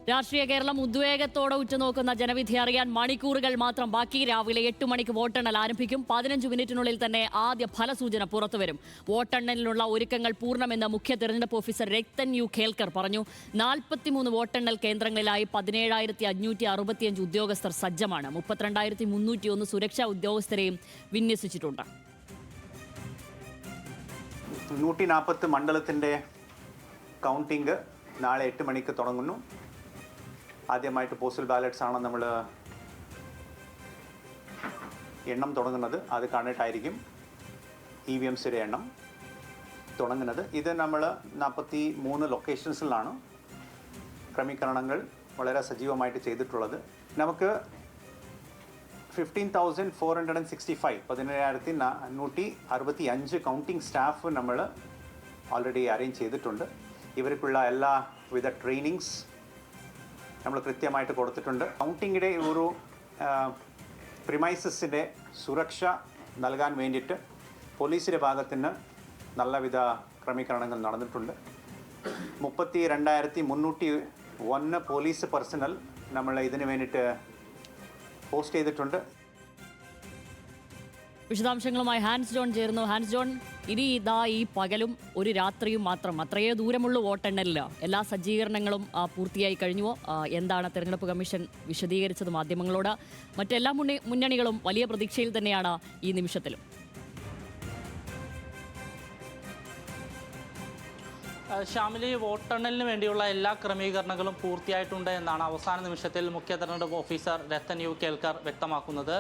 രാഷ്ട്രീയ കേരളം ഉദ്വേഗത്തോടെ ഉറ്റുനോക്കുന്ന ജനവിധി അറിയാൻ മണിക്കൂറുകൾ മാത്രം ബാക്കി. രാവിലെ 8 മണിക്ക് വോട്ടെണ്ണൽ ആരംഭിക്കും. 15 മിനിറ്റിനുള്ളിൽ തന്നെ ആദ്യ ഫലസൂചന പുറത്തുവരും. വോട്ടെണ്ണലിനുള്ള ഒരുക്കങ്ങൾ പൂർണ്ണമെന്ന് മുഖ്യ തെരഞ്ഞെടുപ്പ് ഓഫീസർ രത്തൻ യു കേൽക്കർ പറഞ്ഞു. 43 വോട്ടെണ്ണൽ കേന്ദ്രങ്ങളിലായി 17,565 ഉദ്യോഗസ്ഥർ സജ്ജമാണ്. 32,301 സുരക്ഷാ ഉദ്യോഗസ്ഥരെയും വിന്യസിച്ചിട്ടുണ്ട്. 140 മണ്ഡലത്തിൻ്റെ കൗണ്ടിങ് നാളെ 8 മണിക്ക് തുടങ്ങുന്നു. ആദ്യമായിട്ട് പോസ്റ്റൽ ബാലറ്റ്സ് ആണ് നമ്മൾ എണ്ണം തുടങ്ങുന്നത്. അത് കണ്ടിട്ടായിരിക്കും EVMസിൻ്റെ എണ്ണം തുടങ്ങുന്നത്. ഇത് നമ്മൾ 43 ലൊക്കേഷൻസിലാണ് ക്രമീകരണങ്ങൾ വളരെ സജീവമായിട്ട് ചെയ്തിട്ടുള്ളത്. നമുക്ക് 15,465 17,165 കൗണ്ടിങ് സ്റ്റാഫ് നമ്മൾ ഓൾറെഡി അറേഞ്ച് ചെയ്തിട്ടുണ്ട്. ഇവർക്കുള്ള എല്ലാവിധ ട്രെയിനിങ്സ് നമ്മൾ കൃത്യമായിട്ട് കൊടുത്തിട്ടുണ്ട്. കൗണ്ടിങ്ങിൻ്റെ ഒരു പ്രിമൈസസിൻ്റെ സുരക്ഷ നൽകാൻ വേണ്ടിയിട്ട് പോലീസിൻ്റെ ഭാഗത്ത് നിന്ന് നല്ലവിധ ക്രമീകരണങ്ങൾ നടന്നിട്ടുണ്ട്. 32,301 പോലീസ് പേഴ്സണൽ നമ്മൾ ഇതിന് വേണ്ടിയിട്ട് പോസ്റ്റ് ചെയ്തിട്ടുണ്ട്. വിശദാംശങ്ങളുമായി ഹാൻസ് ജോൺ ചേർന്നു. ഹാൻസ് ജോൺ, ഇനി ഈ പകലും ഒരു രാത്രിയും മാത്രം, അത്രയേ ദൂരമുള്ളൂ വോട്ടെണ്ണലിൽ. എല്ലാ സജ്ജീകരണങ്ങളും പൂർത്തിയായി കഴിഞ്ഞുവോ? എന്താണ് തെരഞ്ഞെടുപ്പ് കമ്മീഷൻ വിശദീകരിച്ചത് മാധ്യമങ്ങളോട്? മറ്റെല്ലാ മുന്നണികളും വലിയ പ്രതീക്ഷയിൽ തന്നെയാണ് ഈ നിമിഷത്തിലും. ഷാമിലി, വോട്ടെണ്ണലിന് വേണ്ടിയുള്ള എല്ലാ ക്രമീകരണങ്ങളും പൂർത്തിയായിട്ടുണ്ട് എന്നാണ് അവസാന നിമിഷത്തിൽ മുഖ്യ തെരഞ്ഞെടുപ്പ് ഓഫീസർ രത്തൻ യു കേൽക്കർ വ്യക്തമാക്കുന്നത്.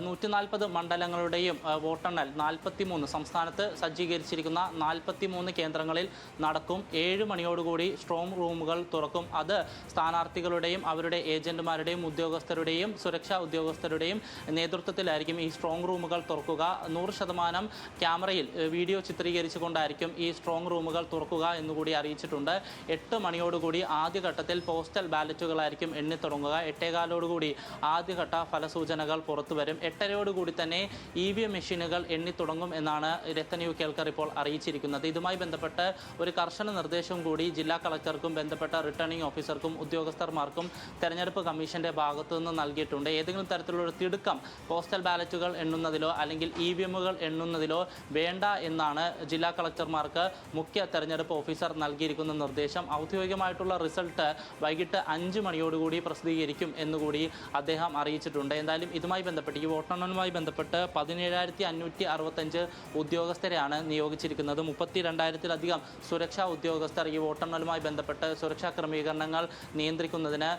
140 മണ്ഡലങ്ങളുടെയും വോട്ടെണ്ണൽ 43 സംസ്ഥാനത്ത് സജ്ജീകരിച്ചിരിക്കുന്ന 43 കേന്ദ്രങ്ങളിൽ നടക്കും. 7 മണിയോടുകൂടി സ്ട്രോങ് റൂമുകൾ തുറക്കും. അത് സ്ഥാനാർത്ഥികളുടെയും അവരുടെ ഏജന്റുമാരുടെയും ഉദ്യോഗസ്ഥരുടെയും സുരക്ഷാ ഉദ്യോഗസ്ഥരുടെയും നേതൃത്വത്തിലായിരിക്കും ഈ സ്ട്രോങ് റൂമുകൾ തുറക്കുക. 100% ക്യാമറയിൽ വീഡിയോ ചിത്രീകരിച്ചുകൊണ്ടായിരിക്കും ഈ സ്ട്രോങ് റൂമുകൾ തുറക്കുക എന്നുകൂടി അറിയിച്ചിട്ടുണ്ട്. 8 മണിയോടുകൂടി ആദ്യഘട്ടത്തിൽ പോസ്റ്റൽ ബാലറ്റുകളായിരിക്കും എണ്ണി തുടങ്ങുക. 8:15 ആദ്യഘട്ട ഫലസൂചനകൾ പുറത്തുവരും. 8:30 തന്നെ EVM മെഷീനുകൾ എണ്ണി തുടങ്ങും എന്നാണ് രത്തൻ യു കേൽക്കർ ഇപ്പോൾ അറിയിച്ചിരിക്കുന്നത്. ഇതുമായി ബന്ധപ്പെട്ട് ഒരു കർശന നിർദ്ദേശം കൂടി ജില്ലാ കളക്ടർക്കും ബന്ധപ്പെട്ട റിട്ടേണിംഗ് ഓഫീസർക്കും ഉദ്യോഗസ്ഥർമാർക്കും തെരഞ്ഞെടുപ്പ് കമ്മീഷന്റെ ഭാഗത്തു നിന്ന് നൽകിയിട്ടുണ്ട്. ഏതെങ്കിലും തരത്തിലുള്ള തിടുക്കം പോസ്റ്റൽ ബാലറ്റുകൾ എണ്ണുന്നതിലോ അല്ലെങ്കിൽ EVMകൾ എണ്ണുന്നതിലോ വേണ്ട എന്നാണ് ജില്ലാ കളക്ടർമാർക്ക് മുഖ്യ തെരഞ്ഞെടുപ്പ് ഓഫീസർ നൽകിയിരിക്കുന്ന നിർദ്ദേശം. ഔദ്യോഗികമായിട്ടുള്ള റിസൾട്ട് വൈകിട്ട് 5 മണിയോടുകൂടി പ്രസിദ്ധീകരിക്കും എന്നുകൂടി അദ്ദേഹം അറിയിച്ചിട്ടുണ്ട്. എന്തായാലും ഇതുമായി ബന്ധപ്പെട്ട്, ഈ വോട്ടെണ്ണലുമായി ബന്ധപ്പെട്ട് 17,565 ഉദ്യോഗസ്ഥരെയാണ് നിയോഗിച്ചിരിക്കുന്നത്. 32,000-ലധികം സുരക്ഷാ ഉദ്യോഗസ്ഥർ ഈ വോട്ടെണ്ണലുമായി ബന്ധപ്പെട്ട് സുരക്ഷാ ക്രമീകരണങ്ങൾ നിയന്ത്രിക്കുന്നതിന്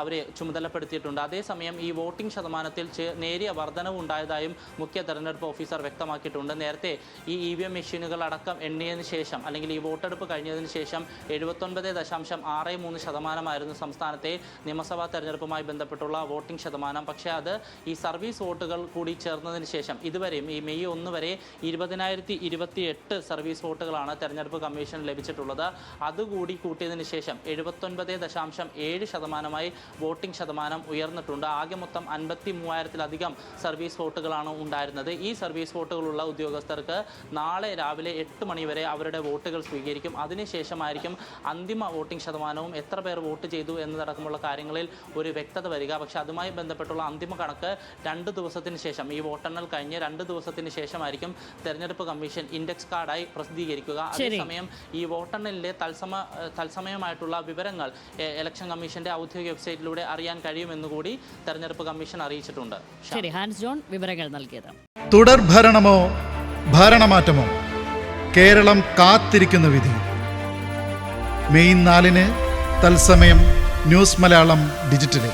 അവരെ ചുമതലപ്പെടുത്തിയിട്ടുണ്ട്. അതേസമയം ഈ വോട്ടിംഗ് ശതമാനത്തിൽ നേരിയ വർധനവ് ഉണ്ടായതായും മുഖ്യ തെരഞ്ഞെടുപ്പ് ഓഫീസർ വ്യക്തമാക്കിയിട്ടുണ്ട്. നേരത്തെ ഈ EVM മെഷീനുകൾ അടക്കം എണ്ണിയതിന് ശേഷം അല്ലെങ്കിൽ ഈ വോട്ടെടുപ്പ് കഴിഞ്ഞതിന് ശേഷം 79.63% സംസ്ഥാനത്തെ നിയമസഭാ തെരഞ്ഞെടുപ്പുമായി ബന്ധപ്പെട്ടുള്ള വോട്ടിംഗ് ശതമാനം. പക്ഷേ അത് ഈ സർവീസ് വോട്ടുകൾ കൂടി ചേർന്നതിന് ശേഷം ഇതുവരെയും ഈ മെയ് 1 വരെ 20,028 സർവീസ് വോട്ടുകളാണ് തെരഞ്ഞെടുപ്പ് കമ്മീഷൻ ലഭിച്ചിട്ടുള്ളത്. അതുകൂടി കൂട്ടിയതിന് ശേഷം 79.7% വോട്ടിംഗ് ശതമാനം ഉയർന്നിട്ടുണ്ട്. ആകെ മൊത്തം 53,000-ലധികം സർവീസ് വോട്ടുകളാണ് ഉണ്ടായിരുന്നത്. ഈ സർവീസ് വോട്ടുകളുള്ള ഉദ്യോഗസ്ഥർക്ക് നാളെ രാവിലെ 8 മണി വരെ അവരുടെ വോട്ടുകൾ സ്വീകരിക്കും. അതിനുശേഷമായിരിക്കും അന്തിമ വോട്ടിംഗ് ശതമാനവും എത്ര പേർ വോട്ട് ചെയ്തു എന്നതടക്കമുള്ള കാര്യങ്ങളിൽ ഒരു വ്യക്തത വരിക. പക്ഷേ അതുമായി ബന്ധപ്പെട്ടുള്ള അന്തിമ കണക്ക് 2 ദിവസത്തിന് ശേഷം, ഈ വോട്ടെണ്ണൽ കഴിഞ്ഞ് 2 ദിവസത്തിന് ശേഷമായിരിക്കും തെരഞ്ഞെടുപ്പ് കമ്മീഷൻ ഇൻഡെക്സ് കാർഡായി പ്രസിദ്ധീകരിക്കുക. അതേസമയം ഈ വോട്ടെണ്ണലിലെ തത്സമയമായിട്ടുള്ള വിവരങ്ങൾ ഇലക്ഷൻ കമ്മീഷന്റെ ഔദ്യോഗിക വെബ്സൈറ്റിലൂടെ അറിയാൻ കഴിയുമെന്നുകൂടി തെരഞ്ഞെടുപ്പ് കമ്മീഷൻ അറിയിച്ചിട്ടുണ്ട്. ഹാൻസ് ജോൺ വിവരങ്ങൾ നൽകിയത്. തുടർഭരണമോ ഭരണമാറ്റമോ? കേരളം കാത്തിരിക്കുന്ന വിധി. മെയ് 4 തത്സമയം ന്യൂസ് മലയാളം ഡിജിറ്റലിൽ.